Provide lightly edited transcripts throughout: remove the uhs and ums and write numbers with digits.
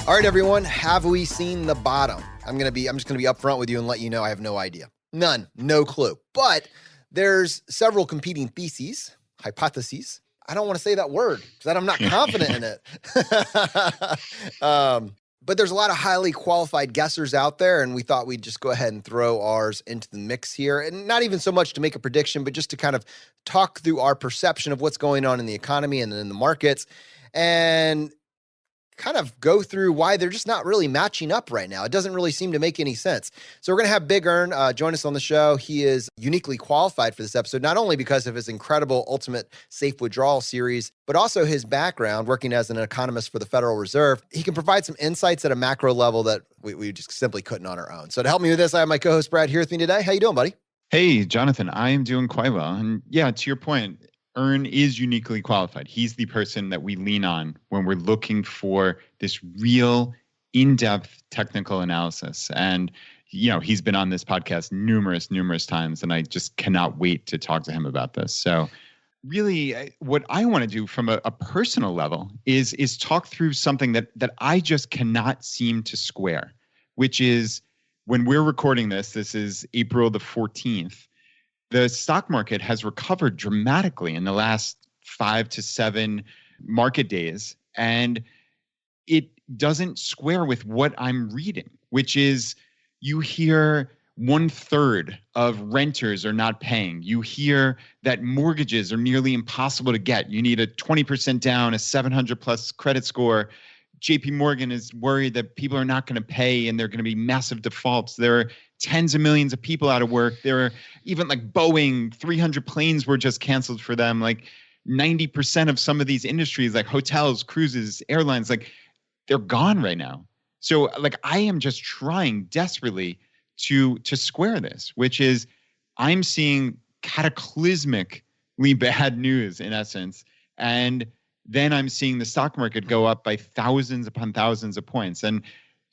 All right, everyone, have we seen the bottom? I'm just gonna be upfront with you and let you know I have no idea. None, no clue. But there's several competing hypotheses. I don't want to say that word because I'm not confident in it. But there's a lot of highly qualified guessers out there, and we thought we'd just go ahead and throw ours into the mix here. And not even so much to make a prediction, but just to kind of talk through our perception of what's going on in the economy and in the markets, and kind of go through why they're just not really matching up right now. It doesn't really seem to make any sense. So we're going to have Big ERN join us on the show. He is uniquely qualified for this episode, not only because of his incredible Ultimate Safe Withdrawal series, but also his background working as an economist for the Federal Reserve. He can provide some insights at a macro level that we just simply couldn't on our own. So to help me with this, I have my co-host Brad here with me today. How you doing, buddy? Hey, Jonathan, I am doing quite well. And yeah, to your point, ERN is uniquely qualified. He's the person that we lean on when we're looking for this real in-depth technical analysis. And, you know, he's been on this podcast numerous times, and I just cannot wait to talk to him about this. So really what I want to do from a personal level is talk through something that I just cannot seem to square, which is when we're recording this is April the 14th. The stock market has recovered dramatically in the last 5 to 7 market days, and it doesn't square with what I'm reading, which is you hear 1/3 of renters are not paying. You hear that mortgages are nearly impossible to get. You need a 20% down, a 700 plus credit score. JP Morgan is worried that people are not going to pay and there are going to be massive defaults. There are tens of millions of people out of work. There are even like Boeing, 300 planes were just canceled for them. Like 90% of some of these industries, like hotels, cruises, airlines, like they're gone right now. So like I am just trying desperately to square this, which is I'm seeing cataclysmically bad news in essence. And then I'm seeing the stock market go up by thousands upon thousands of points. And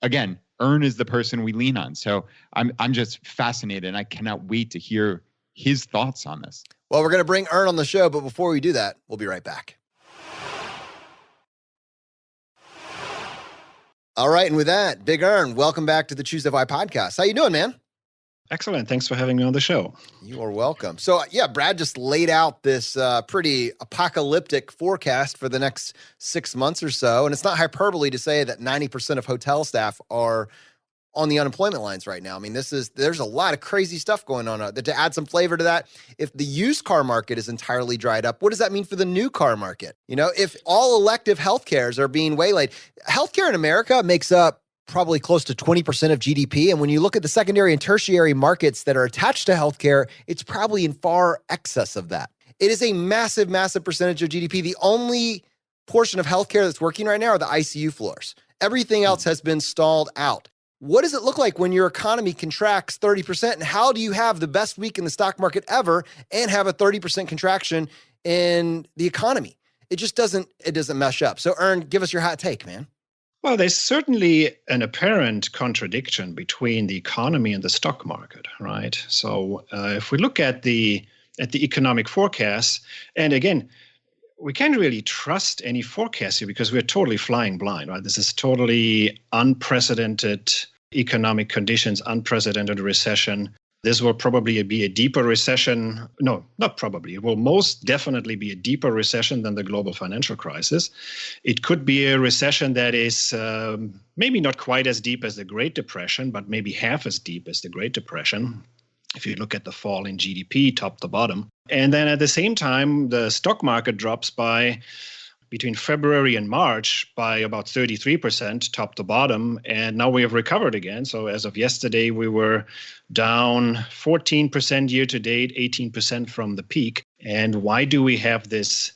again, ERN is the person we lean on. So I'm just fascinated, and I cannot wait to hear his thoughts on this. Well, we're going to bring ERN on the show, but before we do that, we'll be right back. All right, and with that, Big ERN, welcome back to the Choose FI podcast. How you doing, man? Excellent. Thanks for having me on the show. You are welcome. So yeah, Brad just laid out this pretty apocalyptic forecast for the next 6 months or so. And it's not hyperbole to say that 90% of hotel staff are on the unemployment lines right now. I mean, there's a lot of crazy stuff going on. To add some flavor to that, if the used car market is entirely dried up, what does that mean for the new car market? You know, if all elective healthcares are being waylaid, healthcare in America makes up probably close to 20% of GDP. And when you look at the secondary and tertiary markets that are attached to healthcare, it's probably in far excess of that. It is a massive percentage of GDP. The only portion of healthcare that's working right now are the ICU floors. Everything else has been stalled out. What does it look like when your economy contracts 30%? And how do you have the best week in the stock market ever and have a 30% contraction in the economy? It just doesn't mesh up. So ERN, give us your hot take, man. Well, there's certainly an apparent contradiction between the economy and the stock market, right? So if we look at the economic forecasts, and again, we can't really trust any forecast here because we're totally flying blind, right? This is totally unprecedented economic conditions, unprecedented recession. This will probably be a deeper recession. No, not probably. It will most definitely be a deeper recession than the global financial crisis. It could be a recession that is maybe not quite as deep as the Great Depression, but maybe half as deep as the Great Depression, if you look at the fall in GDP top to bottom. And then at the same time, the stock market drops by between February and March by about 33% top to bottom. And now we have recovered again. So as of yesterday, we were down 14% year to date, 18% from the peak. And why do we have this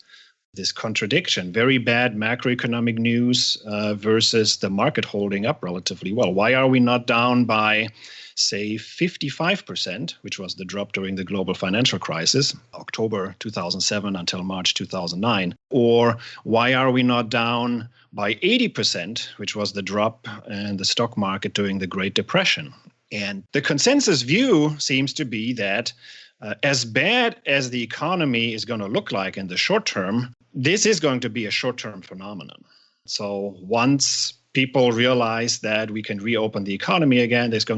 contradiction? Very bad macroeconomic news versus the market holding up relatively well. Why are we not down by, say, 55%, which was the drop during the global financial crisis, October 2007 until March 2009? Or why are we not down by 80%, which was the drop in the stock market during the Great Depression? And the consensus view seems to be that as bad as the economy is going to look like in the short term, this is going to be a short-term phenomenon. So once people realize that we can reopen the economy again, it's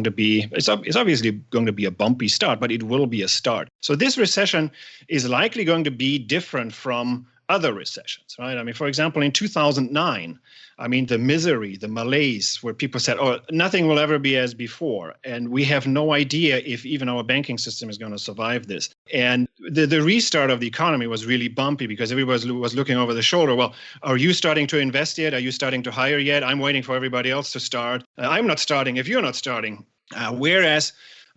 obviously going to be a bumpy start, but it will be a start. So this recession is likely going to be different from other recessions, right? I mean, for example, in 2009, the misery, the malaise, where people said, oh, nothing will ever be as before. And we have no idea if even our banking system is going to survive this. And the restart of the economy was really bumpy because everybody was looking over the shoulder. Well, are you starting to invest yet? Are you starting to hire yet? I'm waiting for everybody else to start. I'm not starting if you're not starting. Whereas,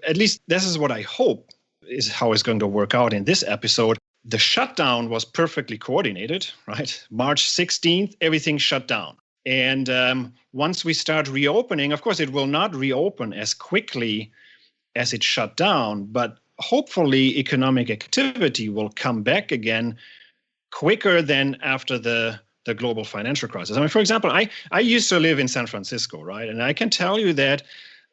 at least this is what I hope is how it's going to work out in this episode. The shutdown was perfectly coordinated, right? March 16th, everything shut down. And once we start reopening, of course, it will not reopen as quickly as it shut down, but hopefully economic activity will come back again quicker than after the global financial crisis. I mean, for example, I used to live in San Francisco, right? And I can tell you that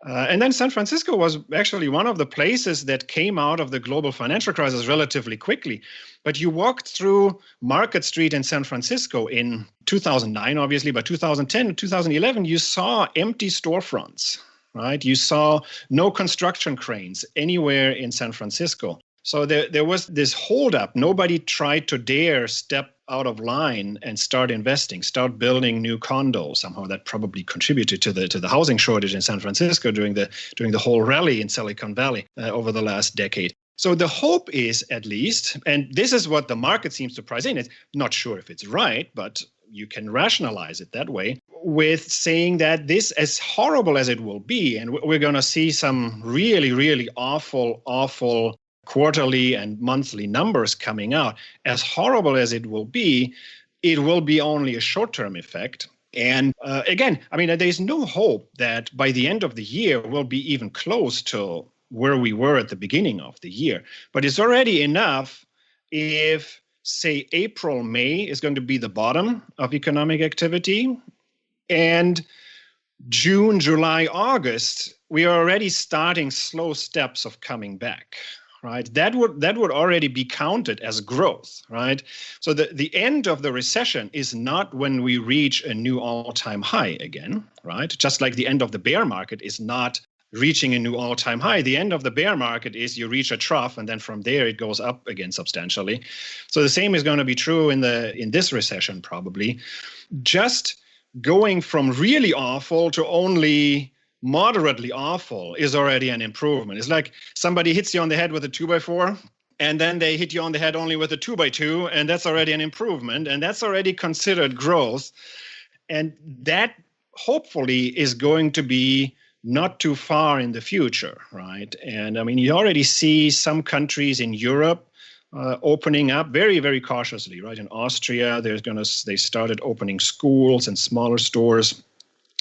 and then San Francisco was actually one of the places that came out of the global financial crisis relatively quickly. But you walked through Market Street in San Francisco in 2009, obviously, but 2010 and 2011, you saw empty storefronts, right? You saw no construction cranes anywhere in San Francisco. So there was this holdup. Nobody tried to dare step out of line and start investing, start building new condos. Somehow that probably contributed to the housing shortage in San Francisco during the whole rally in Silicon Valley over the last decade. So the hope is, at least, and this is what the market seems to price in. It's not sure if it's right, but you can rationalize it that way, with saying that this, as horrible as it will be, and we're going to see some really, really awful quarterly and monthly numbers coming out, as horrible as it will be only a short-term effect. And again, there's no hope that by the end of the year we'll be even close to where we were at the beginning of the year. But it's already enough if, say, April, May is going to be the bottom of economic activity, and June, July, August, we are already starting slow steps of coming back. Right, that would already be counted as growth, right? So the end of the recession is not when we reach a new all-time high again, right? Just like the end of the bear market is not reaching a new all-time high. The end of the bear market is you reach a trough, and then from there it goes up again substantially. So the same is going to be true in this recession probably. Just going from really awful to only moderately awful is already an improvement. It's like somebody hits you on the head with a 2x4, and then they hit you on the head only with a 2x2, and that's already an improvement, and that's already considered growth. And that hopefully is going to be not too far in the future, right? And you already see some countries in Europe opening up very, very cautiously, right? In Austria, they started opening schools and smaller stores.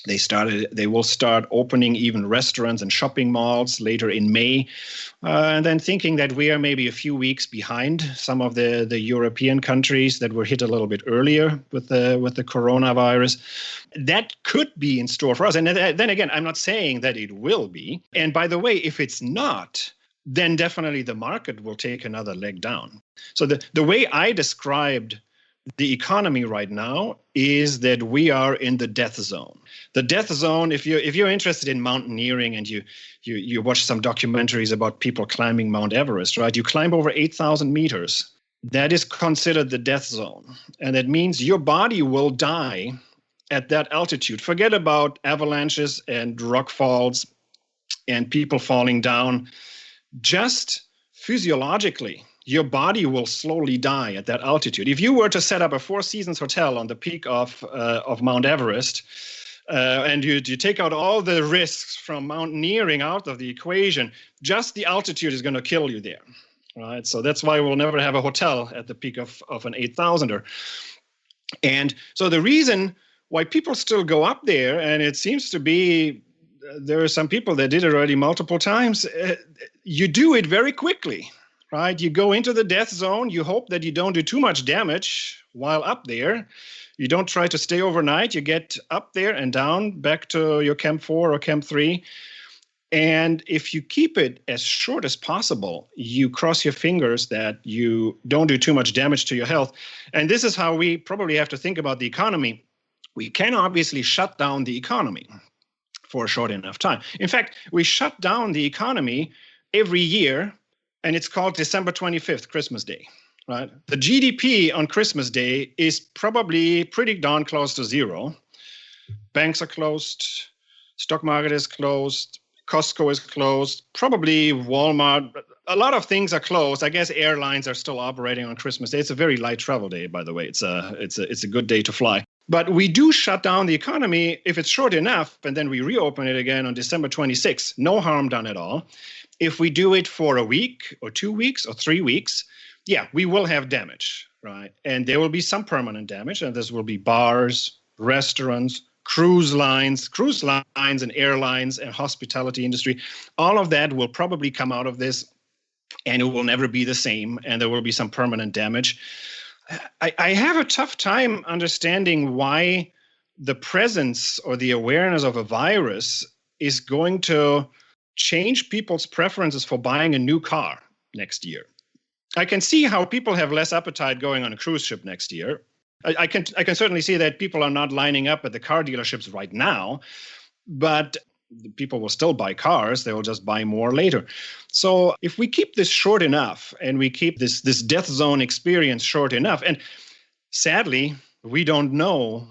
They will start opening even restaurants and shopping malls later in May, and then thinking that we are maybe a few weeks behind some of the European countries that were hit a little bit earlier with the coronavirus. That could be in store for us. And then again, I'm not saying that it will be. And by the way, if it's not, then definitely the market will take another leg down. So the way I described the economy right now is that we are in the death zone. The death zone, if you're interested in mountaineering and you watch some documentaries about people climbing Mount Everest, right? You climb over 8,000 meters. That is considered the death zone. And that means your body will die at that altitude. Forget about avalanches and rock falls and people falling down. Just physiologically, your body will slowly die at that altitude. If you were to set up a Four Seasons hotel on the peak of Mount Everest, and you take out all the risks from mountaineering out of the equation, just the altitude is going to kill you there, right? So that's why we'll never have a hotel at the peak of an 8,000er. And so the reason why people still go up there, and it seems to be there are some people that did it already multiple times, you do it very quickly. Right, you go into the death zone. You hope that you don't do too much damage while up there. You don't try to stay overnight. You get up there and down back to your Camp 4 or Camp 3. And if you keep it as short as possible, you cross your fingers that you don't do too much damage to your health. And this is how we probably have to think about the economy. we can obviously shut down the economy for a short enough time. In fact, we shut down the economy every year, and it's called December 25th, Christmas Day, right? The GDP on Christmas Day is probably pretty darn close to zero. Banks are closed, stock market is closed, Costco is closed, probably Walmart. A lot of things are closed. I guess airlines are still operating on Christmas Day. It's a very light travel day, by the way. It's a good day to fly. But we do shut down the economy if it's short enough, and then we reopen it again on December 26th. No harm done at all. If we do it for a week or 2 weeks or 3 weeks, yeah, we will have damage, right? And there will be some permanent damage, and this will be bars, restaurants, cruise lines and airlines and hospitality industry. All of that will probably come out of this, and it will never be the same, and there will be some permanent damage. I have a tough time understanding why the presence or the awareness of a virus is going to change people's preferences for buying a new car next year. I can see how people have less appetite going on a cruise ship next year. I can certainly see that people are not lining up at the car dealerships right now, but people will still buy cars. They will just buy more later. So if we keep this short enough and we keep this death zone experience short enough, and sadly, we don't know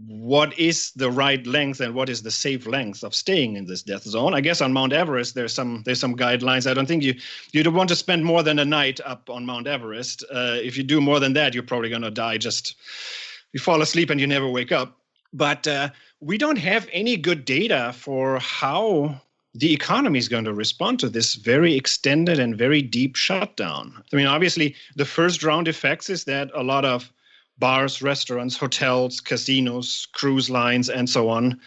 what is the right length and what is the safe length of staying in this death zone. I guess on Mount Everest, there's some guidelines. I don't think you don't want to spend more than a night up on Mount Everest. If you do more than that, you're probably going to die. You fall asleep and you never wake up. But we don't have any good data for how the economy is going to respond to this very extended and very deep shutdown. I mean, obviously, the first round effects is that a lot of bars, restaurants, hotels, casinos, cruise lines, and so on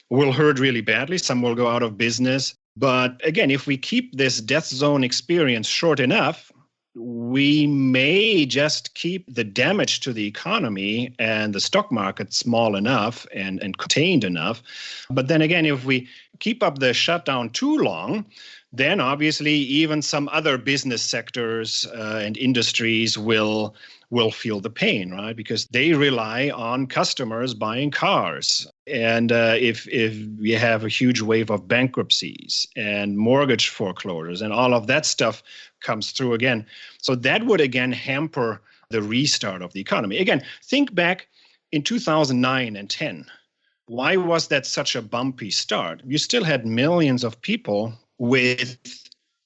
will hurt really badly. Some will go out of business. But again, if we keep this death zone experience short enough, we may just keep the damage to the economy and the stock market small enough and contained enough. But then again, if we keep up the shutdown too long, then obviously even some other business sectors and industries will feel the pain, right? Because they rely on customers buying cars. And if we have a huge wave of bankruptcies and mortgage foreclosures and all of that stuff comes through again. So that would again hamper the restart of the economy. Again, think back in 2009 and 10. Why was that such a bumpy start? You still had millions of people with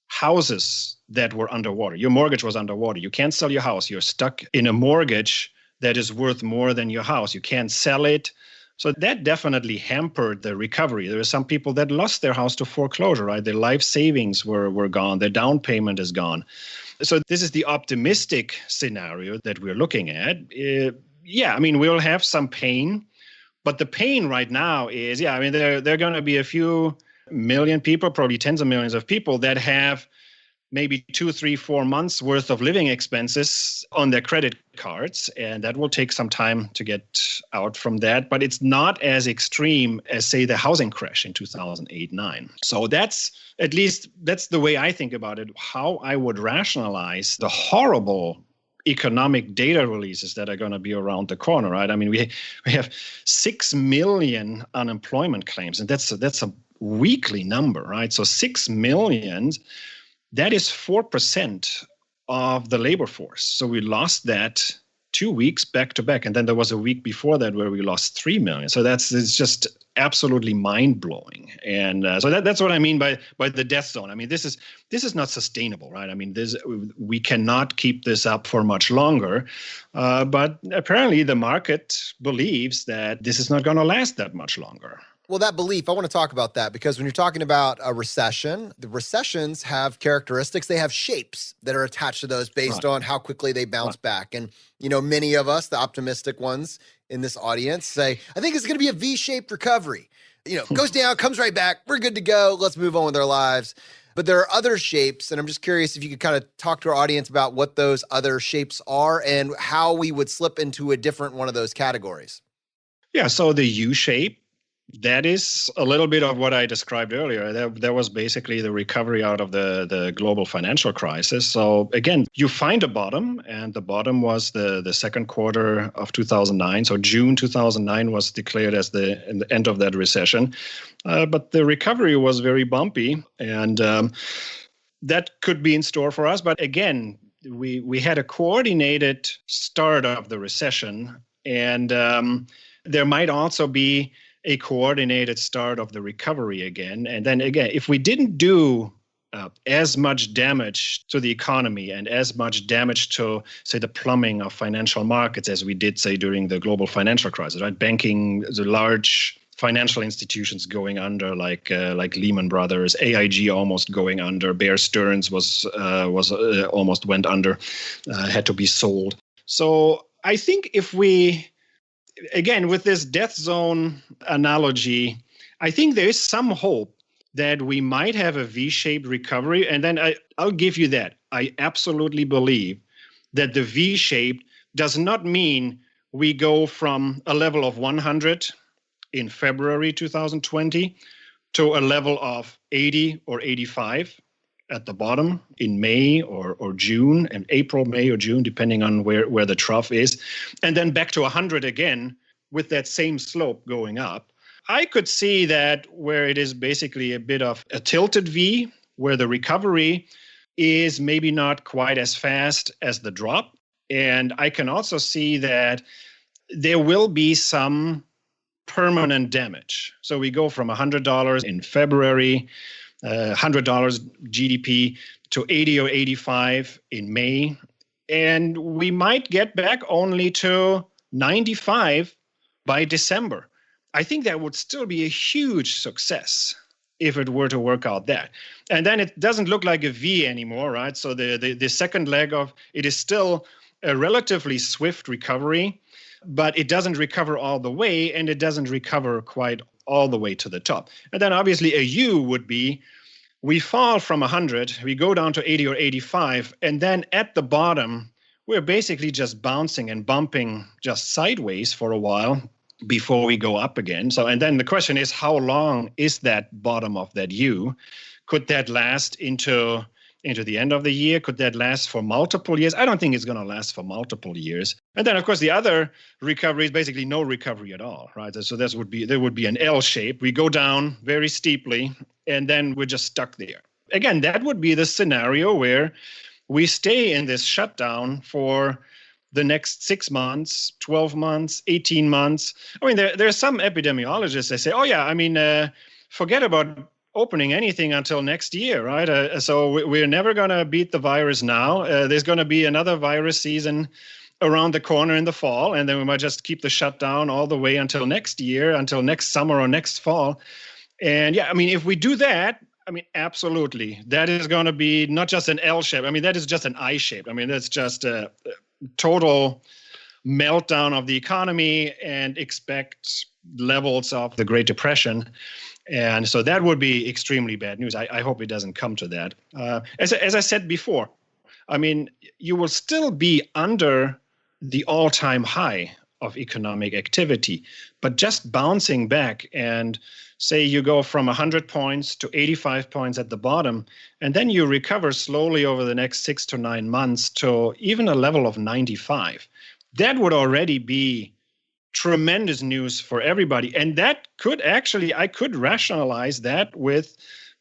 houses that were underwater. Your mortgage was underwater. You can't sell your house. You're stuck in a mortgage that is worth more than your house. You can't sell it. So that definitely hampered the recovery. There were some people that lost their house to foreclosure, right? Their life savings were gone. Their down payment is gone. So this is the optimistic scenario that we're looking at. Yeah, I mean, we'll have some pain, but the pain right now is, yeah, I mean, there are going to be a few million people, probably tens of millions of people that have maybe 2, 3, 4 months worth of living expenses on their credit cards. And that will take some time to get out from that. But it's not as extreme as, say, the housing crash in 2008-9. So that's the way I think about it, how I would rationalize the horrible economic data releases that are going to be around the corner, right? I mean, we have 6 million unemployment claims, and that's a weekly number, right? So 6 million, that is 4% of the labor force. So we lost that 2 weeks back to back. And then there was a week before that where we lost 3 million. So it's just absolutely mind-blowing. And so that's what I mean by the death zone. I mean, this is not sustainable, right? I mean, we cannot keep this up for much longer. But apparently the market believes that this is not going to last that much longer. Well, that belief, I want to talk about that because when you're talking about a recession, the recessions have characteristics. They have shapes that are attached to those based on how quickly they bounce back. And, many of us, the optimistic ones in this audience say, I think it's going to be a V-shaped recovery. Goes down, comes right back. We're good to go. Let's move on with our lives. But there are other shapes, and I'm just curious if you could kind of talk to our audience about what those other shapes are and how we would slip into a different one of those categories. Yeah, so the U shape That is a little bit of what I described earlier. That was basically the recovery out of the global financial crisis. So again, you find a bottom, and the bottom was the second quarter of 2009. So June 2009 was declared as the end of that recession. But the recovery was very bumpy, and that could be in store for us. But again, we had a coordinated start of the recession, and there might also be a coordinated start of the recovery again. And then again, if we didn't do as much damage to the economy and as much damage to, say, the plumbing of financial markets as we did, say, during the global financial crisis, right? Banking, the large financial institutions going under, like Lehman Brothers, AIG almost going under, Bear Stearns was almost went under, had to be sold. So I think if we, again, with this death zone analogy, I think there is some hope that we might have a V-shaped recovery. And then I'll give you that. I absolutely believe that the V-shaped does not mean we go from a level of 100 in February 2020 to a level of 80 or 85 at the bottom in May or June, and April, May or June, depending on where the trough is, and then back to 100 again with that same slope going up. I could see that where it is basically a bit of a tilted V, where the recovery is maybe not quite as fast as the drop. And I can also see that there will be some permanent damage. So we go from $100 in February, $100 GDP to 80 or 85 in May. And we might get back only to 95 by December. I think that would still be a huge success if it were to work out that. And then it doesn't look like a V anymore, right? So the second leg of it is still a relatively swift recovery, but it doesn't recover all the way, and it doesn't recover quite all the way to the top. And then obviously a U would be, we fall from 100, we go down to 80 or 85, and then at the bottom, we're basically just bouncing and bumping just sideways for a while before we go up again. So, and then the question is, how long is that bottom of that U? Could that last into the end of the year? Could that last for multiple years? I don't think it's going to last for multiple years. And then, of course, the other recovery is basically no recovery at all, right? So there would be an L shape. We go down very steeply, and then we're just stuck there. Again, that would be the scenario where we stay in this shutdown for the next 6 months, 12 months, 18 months. I mean, there are some epidemiologists that say, oh, yeah, I mean, forget about opening anything until next year, right? So we're never going to beat the virus now. There's going to be another virus season around the corner in the fall, and then we might just keep the shutdown all the way until next year, until next summer or next fall. And yeah, I mean, if we do that, I mean, absolutely, that is going to be not just an L shape. I mean, that is just an I shape. I mean, that's just a total meltdown of the economy, and expect levels of the Great Depression. And so that would be extremely bad news. I hope it doesn't come to that. As I said before, I mean, you will still be under the all-time high of economic activity, but just bouncing back, and say you go from 100 points to 85 points at the bottom, and then you recover slowly over the next 6 to 9 months to even a level of 95. That would already be tremendous news for everybody. And that could actually, I could rationalize that with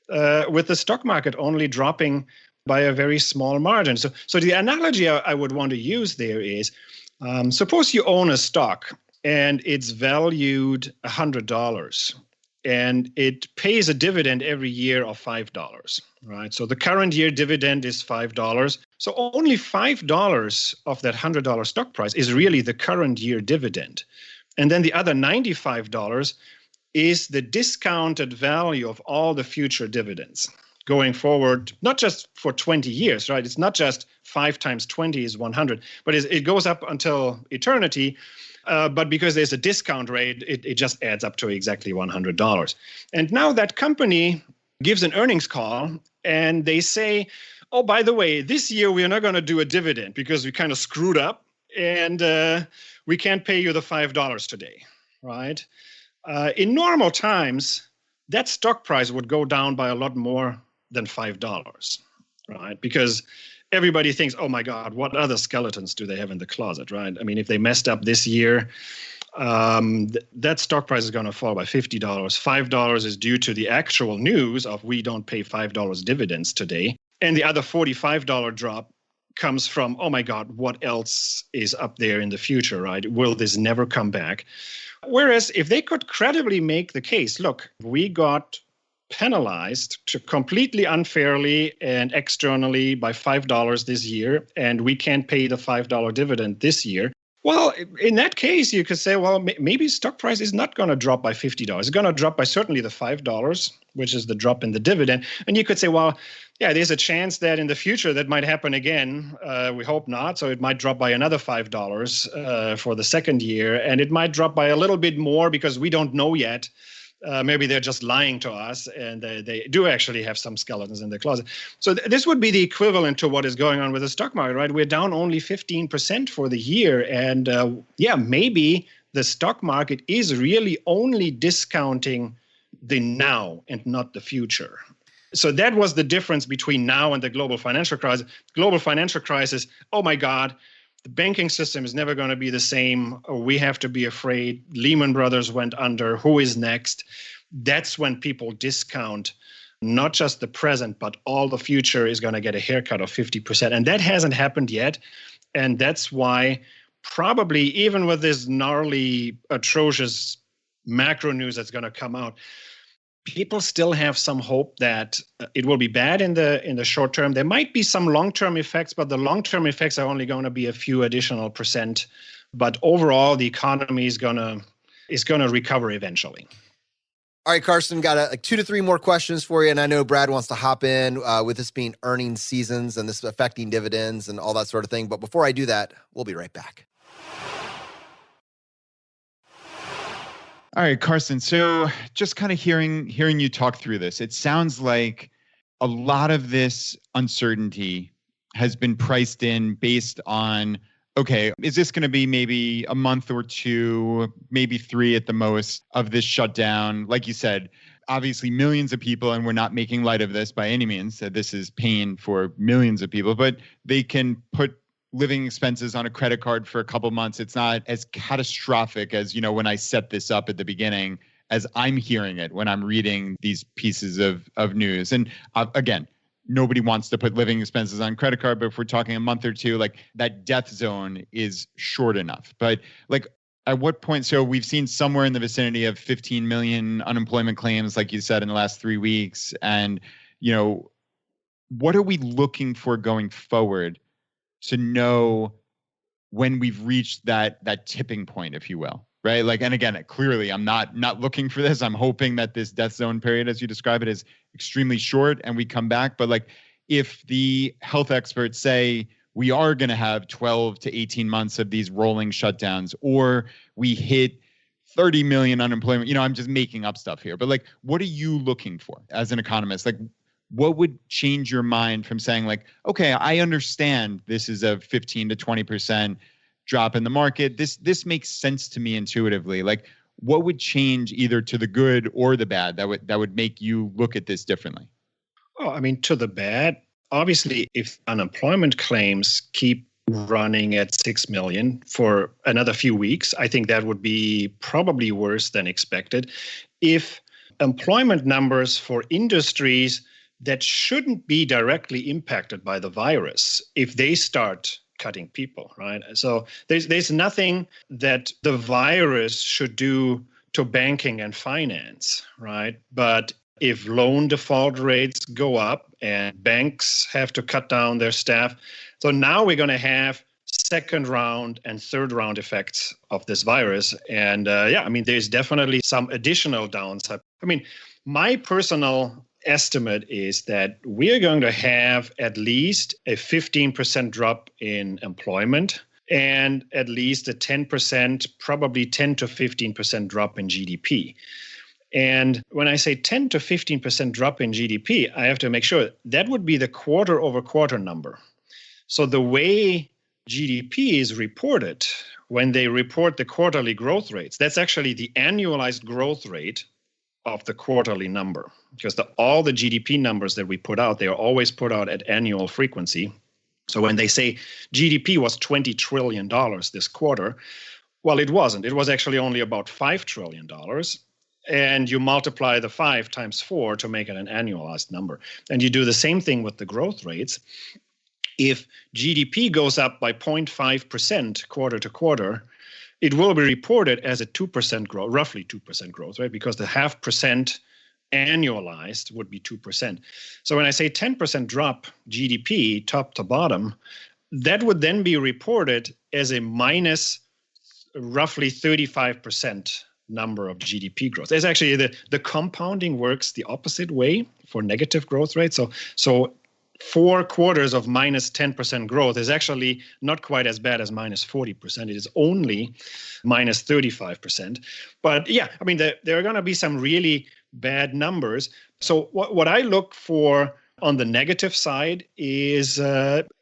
the stock market only dropping by a very small margin. So the analogy I would want to use there is, suppose you own a stock and it's valued $100 and it pays a dividend every year of $5, right? So the current year dividend is $5. So only $5 of that $100 stock price is really the current year dividend. And then the other $95 is the discounted value of all the future dividends going forward, not just for 20 years, right? It's not just 5 times 20 is 100, but it goes up until eternity. But because there's a discount rate, it just adds up to exactly $100. And now that company gives an earnings call, and they say, oh, by the way, this year we are not going to do a dividend because we kind of screwed up, and we can't pay you the $5 today, right? In normal times, that stock price would go down by a lot more than $5, right? Because everybody thinks, oh my God, what other skeletons do they have in the closet, right? I mean, if they messed up this year, that stock price is going to fall by $50. $5 is due to the actual news of we don't pay $5 dividends today. And the other $45 drop comes from, oh my God, what else is up there in the future, right? Will this never come back? Whereas if they could credibly make the case, look, we got penalized to completely unfairly and externally by $5 this year, and we can't pay the $5 dividend this year. Well, in that case, you could say, well, maybe stock price is not going to drop by $50. It's going to drop by certainly the $5, which is the drop in the dividend. And you could say, well, yeah, there's a chance that in the future that might happen again. We hope not. So it might drop by another $5 for the second year. And it might drop by a little bit more because we don't know yet. Maybe they're just lying to us and they do actually have some skeletons in their closet. So this would be the equivalent to what is going on with the stock market, right? We're down only 15% for the year. And maybe the stock market is really only discounting the now and not the future. So that was the difference between now and the global financial crisis. Global financial crisis, oh my God, the banking system is never going to be the same. We have to be afraid. Lehman Brothers went under. Who is next? That's when people discount not just the present, but all the future is going to get a haircut of 50%. And that hasn't happened yet. And that's why probably even with this gnarly, atrocious macro news that's going to come out, people still have some hope that it will be bad in the short term. There might be some long-term effects, but the long-term effects are only going to be a few additional percent. But overall, the economy is going to recover eventually. All right, Carsten, got 2 to 3 more questions for you. And I know Brad wants to hop in with this being earnings seasons and this affecting dividends and all that sort of thing. But before I do that, we'll be right back. All right, Carsten. So just kind of hearing you talk through this, it sounds like a lot of this uncertainty has been priced in based on, okay, is this going to be maybe a month or 2, maybe 3 at the most of this shutdown? Like you said, obviously millions of people, and we're not making light of this by any means, that this is pain for millions of people, but they can put living expenses on a credit card for a couple months. It's not as catastrophic as, when I set this up at the beginning, as I'm hearing it when I'm reading these pieces of news. And again, nobody wants to put living expenses on credit card, but if we're talking a month or 2, like that death zone is short enough. But like at what point, so we've seen somewhere in the vicinity of 15 million unemployment claims, like you said, in the last 3 weeks. And, what are we looking for going forward to know when we've reached that tipping point, if you will, right? Like, and again, clearly I'm not looking for this. I'm hoping that this death zone period, as you describe it, is extremely short and we come back. But like, if the health experts say we are going to have 12 to 18 months of these rolling shutdowns, or we hit 30 million unemployment, I'm just making up stuff here, but like, what are you looking for as an economist? Like, what would change your mind from saying like, okay, I understand this is a 15 to 20% drop in the market. This makes sense to me intuitively. Like, what would change either to the good or the bad that would make you look at this differently? Oh, I mean, to the bad, obviously, if unemployment claims keep running at 6 million for another few weeks, I think that would be probably worse than expected. If employment numbers for industries that shouldn't be directly impacted by the virus, if they start cutting people, right? So there's nothing that the virus should do to banking and finance, right? But if loan default rates go up and banks have to cut down their staff, so now we're going to have second round and third round effects of this virus. And there's definitely some additional downside. I mean, my personal estimate is that we are going to have at least a 15% drop in employment and at least a 10%, probably 10 to 15% drop in GDP. And when I say 10 to 15% drop in GDP, I have to make sure that would be the quarter over quarter number. So the way GDP is reported, when they report the quarterly growth rates, that's actually the annualized growth rate of the quarterly number. Because all the GDP numbers that we put out, they are always put out at annual frequency. So when they say GDP was $20 trillion this quarter, well, it wasn't. It was actually only about $5 trillion. And you multiply the 5 times 4 to make it an annualized number. And you do the same thing with the growth rates. If GDP goes up by 0.5% quarter to quarter, it will be reported as a 2% growth, roughly 2% growth, right? Because the 0.5% annualized would be 2%. So when I say 10% drop GDP top to bottom, that would then be reported as a minus roughly 35% number of GDP growth. It's actually the compounding works the opposite way for negative growth rate. So 4 quarters of minus 10% growth is actually not quite as bad as minus 40%. It is only minus 35%. But yeah, I mean, there are going to be some really bad numbers. So what I look for on the negative side is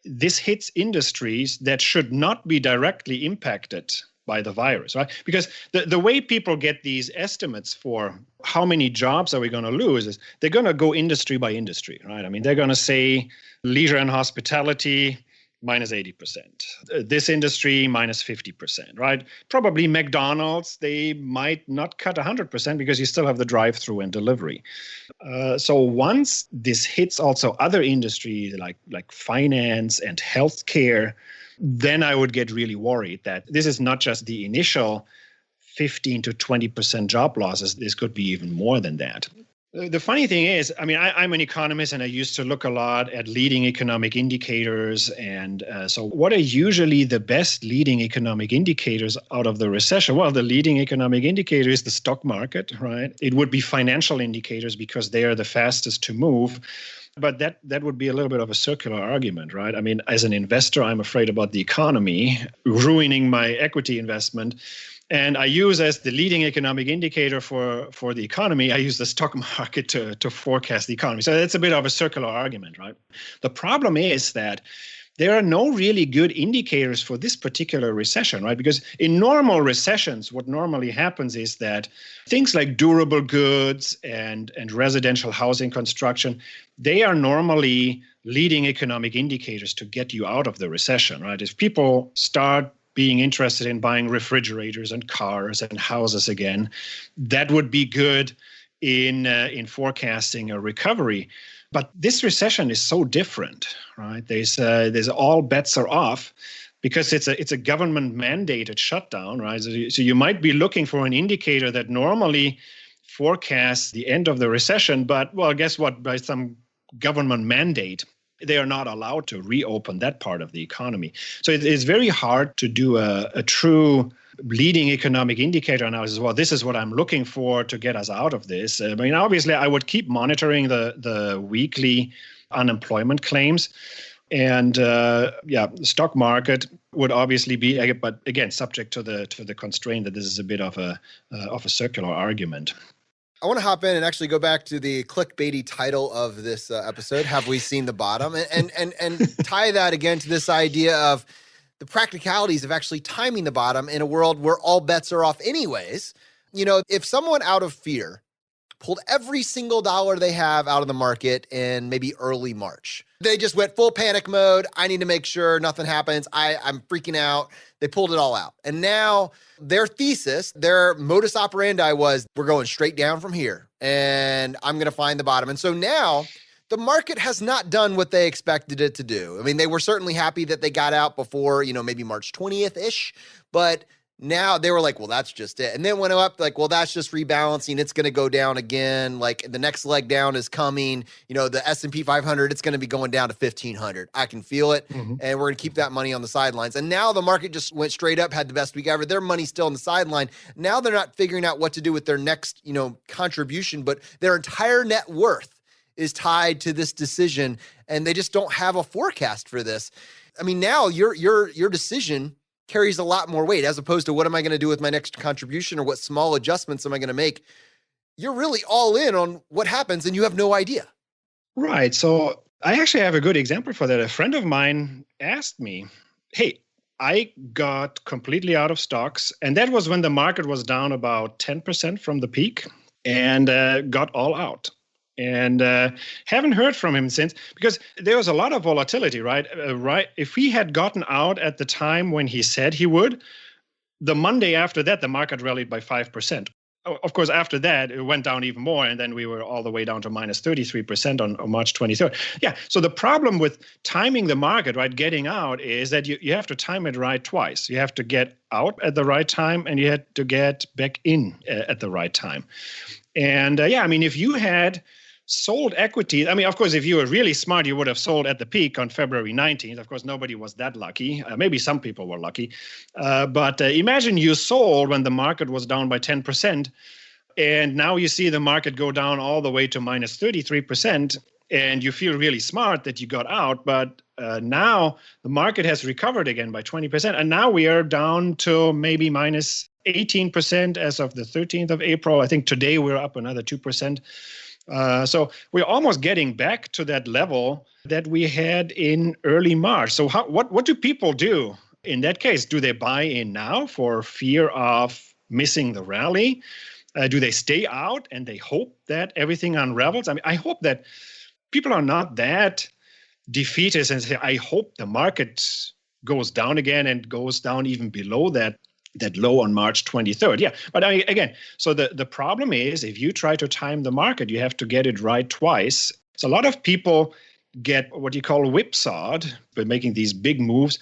this hits industries that should not be directly impacted by the virus, right? Because the way people get these estimates for how many jobs are we going to lose is they're going to go industry by industry, right? I mean, they're going to say leisure and hospitality minus 80%, this industry minus 50%, right? Probably McDonald's, they might not cut 100% because you still have the drive-through and delivery. So once this hits also other industries like finance and healthcare, then I would get really worried that this is not just the initial 15 to 20% job losses. This could be even more than that. The funny thing is, I mean, I'm an economist and I used to look a lot at leading economic indicators. And so what are usually the best leading economic indicators out of the recession? Well, the leading economic indicator is the stock market, right? It would be financial indicators because they are the fastest to move. But that would be a little bit of a circular argument, right? I mean, as an investor, I'm afraid about the economy ruining my equity investment. And I use as the leading economic indicator for the economy, I use the stock market to forecast the economy. So that's a bit of a circular argument, right? The problem is that there are no really good indicators for this particular recession, right? Because in normal recessions, what normally happens is that things like durable goods and residential housing construction, they are normally leading economic indicators to get you out of the recession, right? If people start being interested in buying refrigerators and cars and houses again, that would be good in forecasting a recovery. But this recession is so different, right? There's all bets are off because it's a government mandated shutdown, right? So you might be looking for an indicator that normally forecasts the end of the recession, but well, guess what? By some government mandate, they are not allowed to reopen that part of the economy. So it is very hard to do a true leading economic indicator analysis. Well, this is what I'm looking for to get us out of this. I mean, obviously, I would keep monitoring the weekly unemployment claims. And the stock market would obviously be, but again, subject to the constraint that this is a bit of a circular argument. I want to hop in and actually go back to the clickbaity title of this episode, Have We Seen the Bottom? And tie that again to this idea of the practicalities of actually timing the bottom in a world where all bets are off anyways. You know, if someone out of fear pulled every single dollar they have out of the market in maybe early March, they just went full panic mode. I need to make sure nothing happens. I'm freaking out. They pulled it all out. And now their thesis, their modus operandi was, we're going straight down from here and I'm going to find the bottom. And so now the market has not done what they expected it to do. I mean, they were certainly happy that they got out before, maybe March 20th-ish, but now they were like, well, that's just it. And then went up like, well, that's just rebalancing. It's going to go down again. Like the next leg down is coming. The S&P 500, it's going to be going down to 1,500. I can feel it. Mm-hmm. And we're going to keep that money on the sidelines. And now the market just went straight up, had the best week ever. Their money's still on the sideline. Now they're not figuring out what to do with their next, contribution, but their entire net worth is tied to this decision. And they just don't have a forecast for this. I mean, now your decision carries a lot more weight as opposed to what am I going to do with my next contribution or what small adjustments am I going to make? You're really all in on what happens and you have no idea. Right. So I actually have a good example for that. A friend of mine asked me, hey, I got completely out of stocks. And that was when the market was down about 10% from the peak, and got all out. And haven't heard from him since, because there was a lot of volatility, right? If he had gotten out at the time when he said he would, the Monday after that, the market rallied by 5%. Of course, after that, it went down even more, and then we were all the way down to minus 33% on March 23rd. Yeah, so the problem with timing the market, right, getting out, is that you have to time it right twice. You have to get out at the right time, and you have to get back in at the right time. And if you had sold equities, of course, if you were really smart, you would have sold at the peak on February 19th. Of course, nobody was that lucky. Maybe some people were lucky. But imagine you sold when the market was down by 10%, and now you see the market go down all the way to minus 33%, and you feel really smart that you got out. But now the market has recovered again by 20%, and now we are down to maybe minus 18% as of the 13th of April. I think today we're up another 2%. So we're almost getting back to that level that we had in early March. So what do people do in that case? Do they buy in now for fear of missing the rally? Do they stay out and they hope that everything unravels? I hope that people are not that defeatist and say, I hope the market goes down again and goes down even below that low on March 23rd. Yeah, but again, so the problem is, if you try to time the market, you have to get it right twice. So a lot of people get what you call whipsawed by making these big moves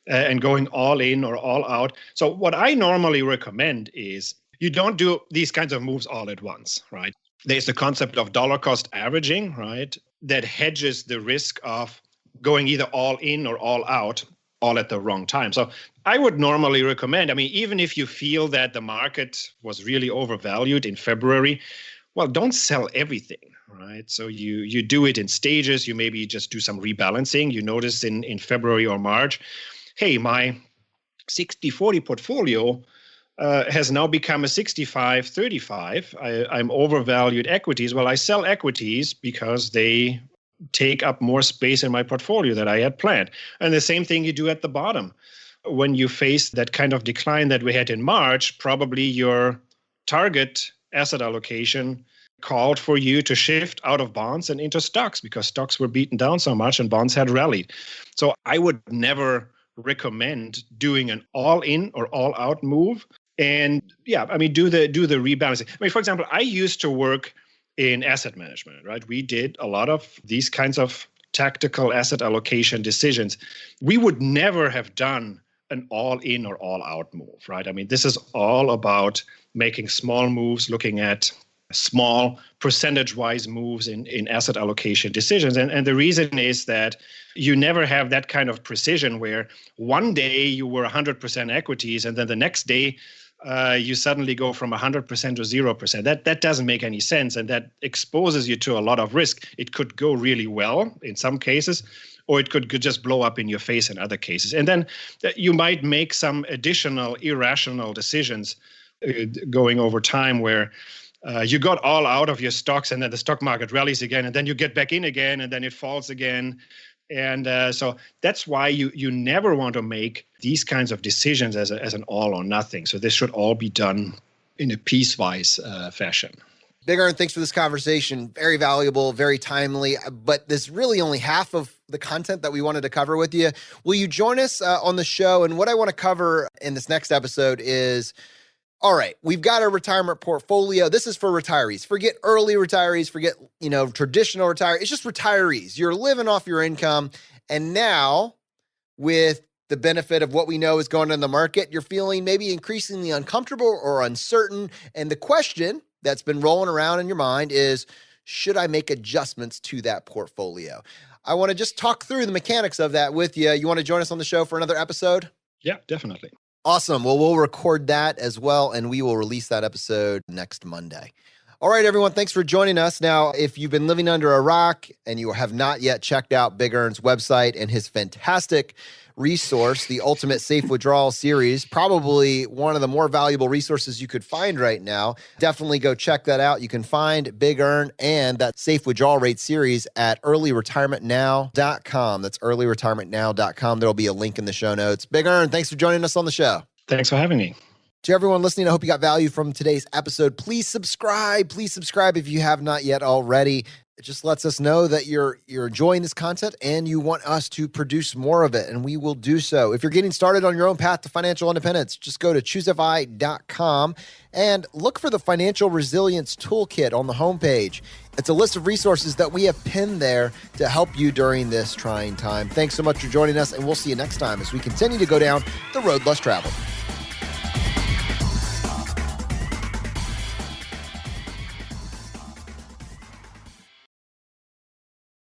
and going all in or all out. So what I normally recommend is you don't do these kinds of moves all at once, right? There's the concept of dollar cost averaging, right? That hedges the risk of going either all in or all out all at the wrong time. So I would normally recommend, even if you feel that the market was really overvalued in February, well, don't sell everything, right? So you do it in stages. You maybe just do some rebalancing. You notice in February or March, hey, my 60-40 portfolio has now become a 65-35. I'm overvalued equities. Well, I sell equities because they take up more space in my portfolio that I had planned. And the same thing you do at the bottom. When you face that kind of decline that we had in March, probably your target asset allocation called for you to shift out of bonds and into stocks, because stocks were beaten down so much and bonds had rallied. So I would never recommend doing an all-in or all-out move. And do the rebalancing. For example, I used to work in asset management, right? We did a lot of these kinds of tactical asset allocation decisions. We would never have done an all-in or all-out move, right? This is all about making small moves, looking at small percentage-wise moves in asset allocation decisions. And the reason is that you never have that kind of precision where one day you were 100% equities and then the next day you suddenly go from 100% to 0%. That doesn't make any sense, and that exposes you to a lot of risk. It could go really well in some cases, or it could just blow up in your face in other cases. And then you might make some additional irrational decisions going over time where you got all out of your stocks and then the stock market rallies again, and then you get back in again, and then it falls again. And so that's why you never want to make these kinds of decisions as an all or nothing. So this should all be done in a piecewise fashion. Big ERN, thanks for this conversation. Very valuable, very timely, but this really only half of the content that we wanted to cover with you. Will you join us on the show? And what I want to cover in this next episode is, all right, we've got a retirement portfolio. This is for retirees. Forget early retirees, forget, traditional retirees. It's just retirees. You're living off your income. And now with the benefit of what we know is going on in the market, you're feeling maybe increasingly uncomfortable or uncertain. And the question that's been rolling around in your mind is, should I make adjustments to that portfolio? I want to just talk through the mechanics of that with you. You want to join us on the show for another episode? Yeah, definitely. Awesome. Well, we'll record that as well, and we will release that episode next Monday. All right, everyone, thanks for joining us. Now, if you've been living under a rock and you have not yet checked out Big ERN's website and his fantastic resource, the Ultimate Safe Withdrawal Series, probably one of the more valuable resources you could find right now. Definitely go check that out. You can find Big Earn and that Safe Withdrawal Rate series at earlyretirementnow.com. That's earlyretirementnow.com. There'll be a link in the show notes. Big Earn, thanks for joining us on the show. Thanks for having me. To everyone listening, I hope you got value from today's episode. Please subscribe. Please subscribe if you have not yet already. It just lets us know that you're enjoying this content and you want us to produce more of it, and we will do so. If you're getting started on your own path to financial independence, just go to choosefi.com and look for the Financial Resilience Toolkit on the homepage. It's a list of resources that we have pinned there to help you during this trying time. Thanks so much for joining us, and we'll see you next time as we continue to go down the road less traveled.